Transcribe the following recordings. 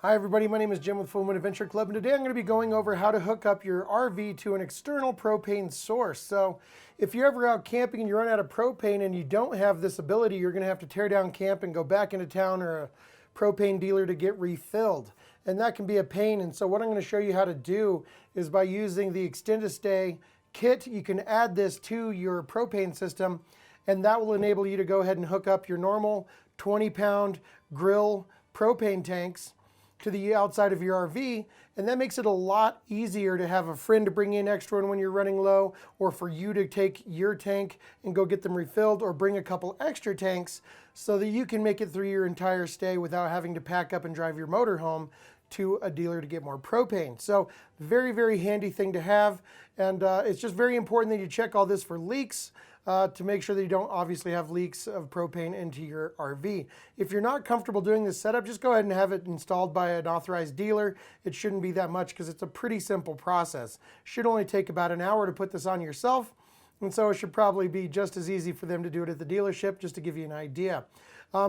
Hi everybody, my name is Jim with Full Moon Adventure Club, and today I'm going to be going over how to hook up your RV to an external propane source. So if you're ever out camping and you run out of propane and you don't have this ability, you're going to have to tear down camp and go back into town or a propane dealer to get refilled. And that can be a pain. And so what I'm going to show you how to do is by using the Sturgistay kit, you can add this to your propane system, and that will enable you to go ahead and hook up your normal 20-pound grill propane tanks to the outside of your RV, and that makes it a lot easier to have a friend to bring in extra when you're running low, or for you to take your tank and go get them refilled, or bring a couple extra tanks so that you can make it through your entire stay without having to pack up and drive your motor home to a dealer to get more propane. So very, very handy thing to have, and it's just very important that you check all this for leaks, to make sure that you don't obviously have leaks of propane into your RV. If you're not comfortable doing this setup, just go ahead and have it installed by an authorized dealer. It shouldn't be that much because it's a pretty simple process. Should only take about an hour to put this on yourself, and so it should probably be just as easy for them to do it at the dealership, just to give you an idea.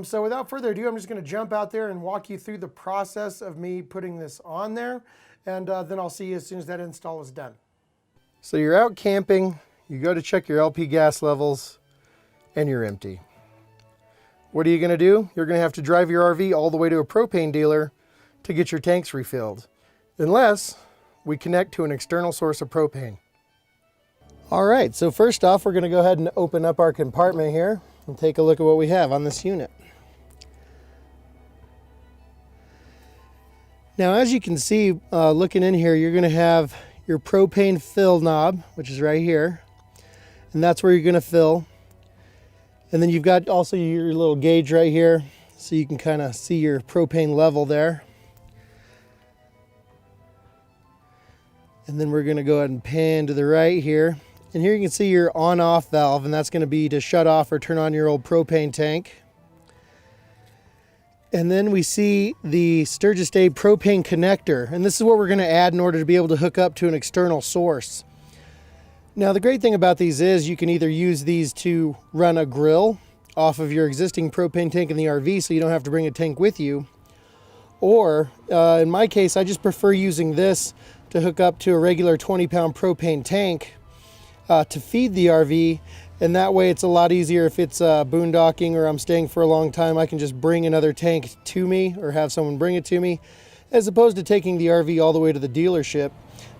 So without further ado, I'm just going to jump out there and walk you through the process of me putting this on there, and then I'll see you as soon as that install is done. So you're out camping. You go to check your LP gas levels and you're empty. What are you going to do? You're going to have to drive your RV all the way to a propane dealer to get your tanks refilled, unless we connect to an external source of propane. All right, so first off, we're going to go ahead and open up our compartment here and take a look at what we have on this unit. Now, as you can see, looking in here, you're going to have your propane fill knob, which is right here. And that's where you're going to fill. And then you've got also your little gauge right here, so you can kind of see your propane level there. And then we're going to go ahead and pan to the right here. And here you can see your on-off valve, and that's going to be to shut off or turn on your old propane tank. And then we see the Sturgistay propane connector, and this is what we're going to add in order to be able to hook up to an external source. Now, the great thing about these is you can either use these to run a grill off of your existing propane tank in the RV so you don't have to bring a tank with you, or in my case, I just prefer using this to hook up to a regular 20-pound propane tank to feed the RV. And that way it's a lot easier if it's boondocking or I'm staying for a long time. I can just bring another tank to me or have someone bring it to me, as opposed to taking the RV all the way to the dealership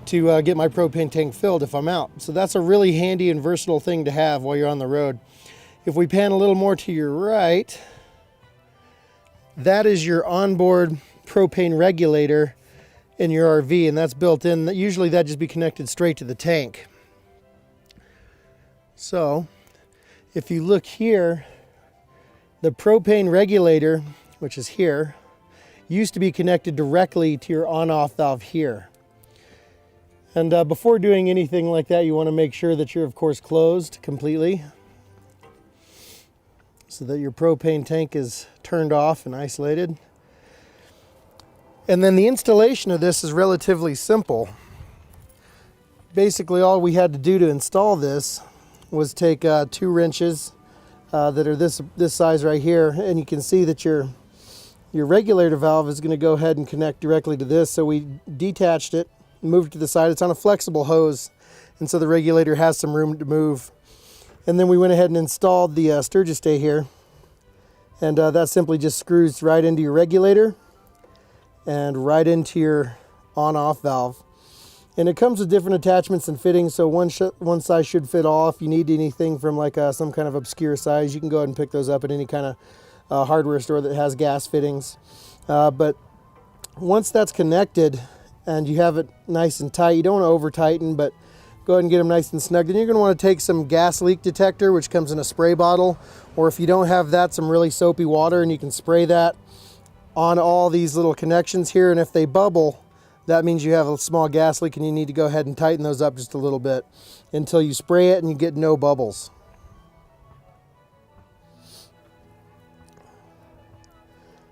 to get my propane tank filled if I'm out. So that's a really handy and versatile thing to have while you're on the road. If we pan a little more to your right, that is your onboard propane regulator in your RV, and that's built in. Usually that'd just be connected straight to the tank. So if you look here, the propane regulator, which is here, used to be connected directly to your on-off valve here. And before doing anything like that, you want to make sure that you're, of course, closed completely so that your propane tank is turned off and isolated. And then the installation of this is relatively simple. Basically, all we had to do to install this was take 2 wrenches that are this size right here, and you can see that your regulator valve is going to go ahead and connect directly to this. So we detached it, moved it to the side. It's on a flexible hose, and so the regulator has some room to move. And then we went ahead and installed the Sturgistay here, and that simply just screws right into your regulator and right into your on-off valve. And it comes with different attachments and fittings, so one size should fit all. If you need anything from like some kind of obscure size, you can go ahead and pick those up at any kind of hardware store that has gas fittings. But once that's connected and you have it nice and tight, you don't want to over tighten, but go ahead and get them nice and snug. Then you're going to want to take some gas leak detector, which comes in a spray bottle, or if you don't have that, some really soapy water, and you can spray that on all these little connections here. And if they bubble, that means you have a small gas leak and you need to go ahead and tighten those up just a little bit until you spray it and you get no bubbles.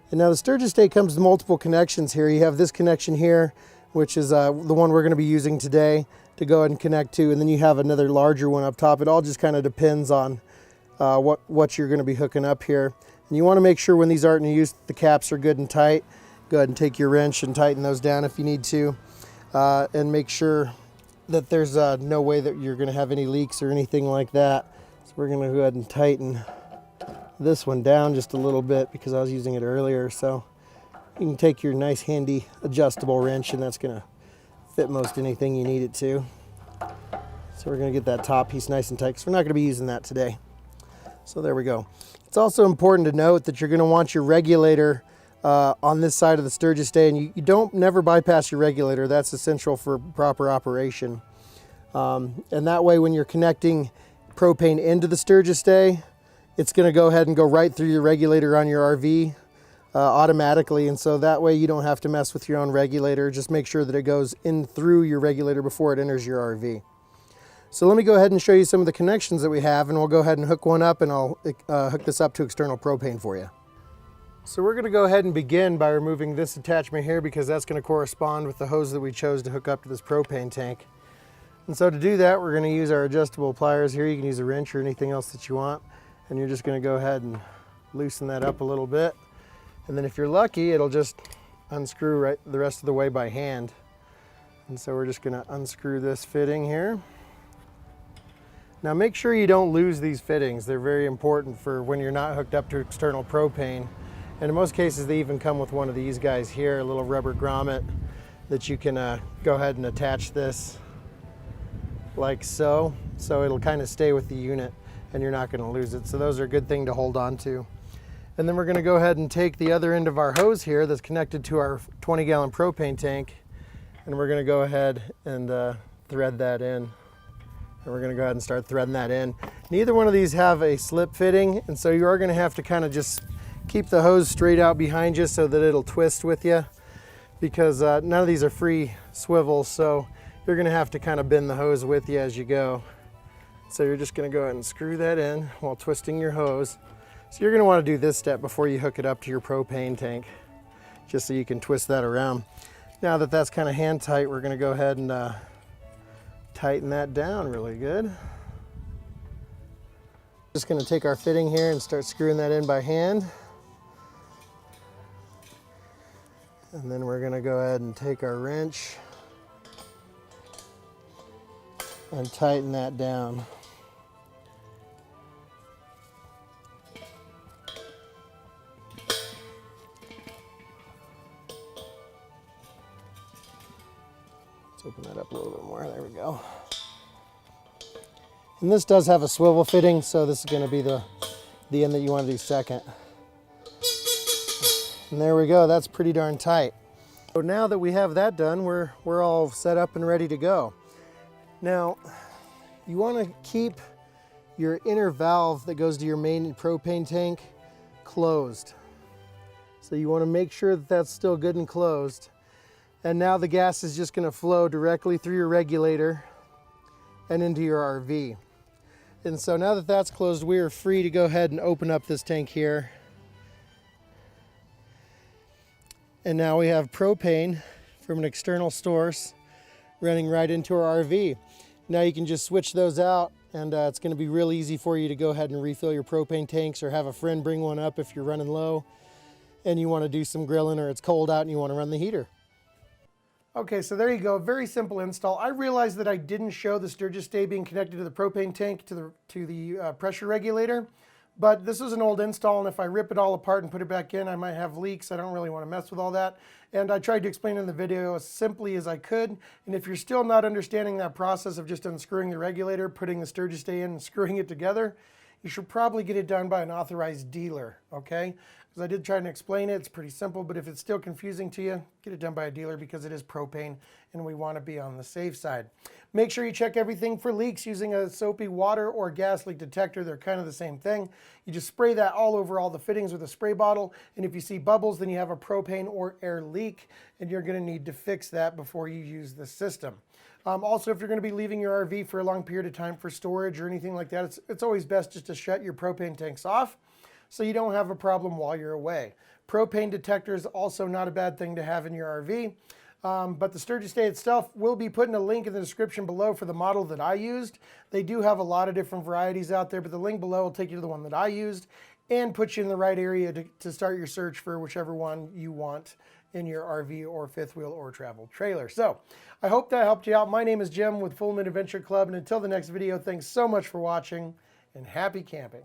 And now the Sturgistay comes with multiple connections here. You have this connection here, which is the one we're going to be using today to go ahead and connect to, and then you have another larger one up top. It all just kind of depends on what you're going to be hooking up here. And you want to make sure when these aren't in use, the caps are good and tight. Go ahead and take your wrench and tighten those down if you need to, and make sure that there's no way that you're going to have any leaks or anything like that. So we're going to go ahead and tighten this one down just a little bit because I was using it earlier. So you can take your nice handy adjustable wrench, and that's going to fit most anything you need it to. So we're going to get that top piece nice and tight because we're not going to be using that today. So there we go. It's also important to note that you're going to want your regulator on this side of the Sturgistay, and you don't never bypass your regulator. That's essential for proper operation. And that way when you're connecting propane into the Sturgistay, it's going to go ahead and go right through your regulator on your RV automatically, and so that way you don't have to mess with your own regulator. Just make sure that it goes in through your regulator before it enters your RV. So let me go ahead and show you some of the connections that we have, and we'll go ahead and hook one up, and I'll hook this up to external propane for you. So we're going to go ahead and begin by removing this attachment here because that's going to correspond with the hose that we chose to hook up to this propane tank. And so to do that, we're going to use our adjustable pliers here. You can use a wrench or anything else that you want, and you're just going to go ahead and loosen that up a little bit. And then if you're lucky, it'll just unscrew right the rest of the way by hand. And so we're just going to unscrew this fitting here. Now make sure you don't lose these fittings. They're very important for when you're not hooked up to external propane. And in most cases, they even come with one of these guys here, a little rubber grommet that you can go ahead and attach this like so. So it'll kind of stay with the unit and you're not going to lose it. So those are a good thing to hold on to. And then we're going to go ahead and take the other end of our hose here that's connected to our 20-gallon propane tank, and we're going to go ahead and thread that in. And we're going to go ahead and start threading that in. Neither one of these have a slip fitting, and so you are going to have to kind of just keep the hose straight out behind you so that it'll twist with you, because none of these are free swivels, so you're going to have to kind of bend the hose with you as you go. So you're just going to go ahead and screw that in while twisting your hose. So you're going to want to do this step before you hook it up to your propane tank, just so you can twist that around. Now that that's kind of hand tight, we're going to go ahead and tighten that down really good. Just going to take our fitting here and start screwing that in by hand. And then we're going to go ahead and take our wrench and tighten that down. Let's open that up a little bit more. There we go. And this does have a swivel fitting, so this is going to be the end that you want to do second. And there we go. That's pretty darn tight. So now that we have that done, we're all set up and ready to go. Now, you want to keep your inner valve that goes to your main propane tank closed. So you want to make sure that that's still good and closed. And now the gas is just going to flow directly through your regulator and into your RV. And so now that that's closed, we are free to go ahead and open up this tank here. And now we have propane from an external source running right into our RV. Now you can just switch those out, and it's going to be real easy for you to go ahead and refill your propane tanks, or have a friend bring one up if you're running low and you want to do some grilling, or it's cold out and you want to run the heater. Okay, so there you go. Very simple install. I realized that I didn't show the Sturgistay being connected to the propane tank to the pressure regulator, but this is an old install, and if I rip it all apart and put it back in, I might have leaks. I don't really want to mess with all that. And I tried to explain in the video as simply as I could. And if you're still not understanding that process of just unscrewing the regulator, putting the Sturgistay in and screwing it together, you should probably get it done by an authorized dealer, okay? Because I did try to explain it. It's pretty simple, but if it's still confusing to you, get it done by a dealer, because it is propane and we want to be on the safe side. Make sure you check everything for leaks using a soapy water or gas leak detector. They're kind of the same thing. You just spray that all over all the fittings with a spray bottle, and if you see bubbles, then you have a propane or air leak, and you're going to need to fix that before you use the system. Also, if you're going to be leaving your RV for a long period of time for storage or anything like that, it's always best just to shut your propane tanks off so you don't have a problem while you're away. Propane detector is also not a bad thing to have in your RV. But the Sturgistay itself, we'll be putting a link in the description below for the model that I used. They do have a lot of different varieties out there, but the link below will take you to the one that I used. and put you in the right area to start your search for whichever one you want in your RV or fifth wheel or travel trailer. So I hope that helped you out. My name is Jim with Full Moon Adventure Club, and until the next video, thanks so much for watching and happy camping.